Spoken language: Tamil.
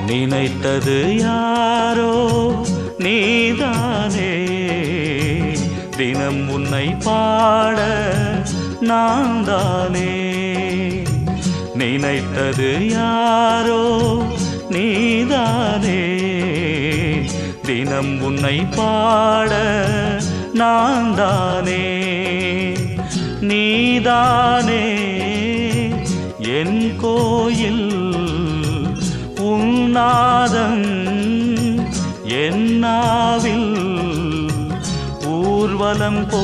நினைத்தது யாரோ நீதானே, தினம் உன்னை பாட நான் தானே. நினைத்தது யாரோ நீதானே, தினம் உன்னை பாட நான் தானே. நீதானே என் கோயில், உன்னாதம் என்னாவில் ஊர்வலம் போ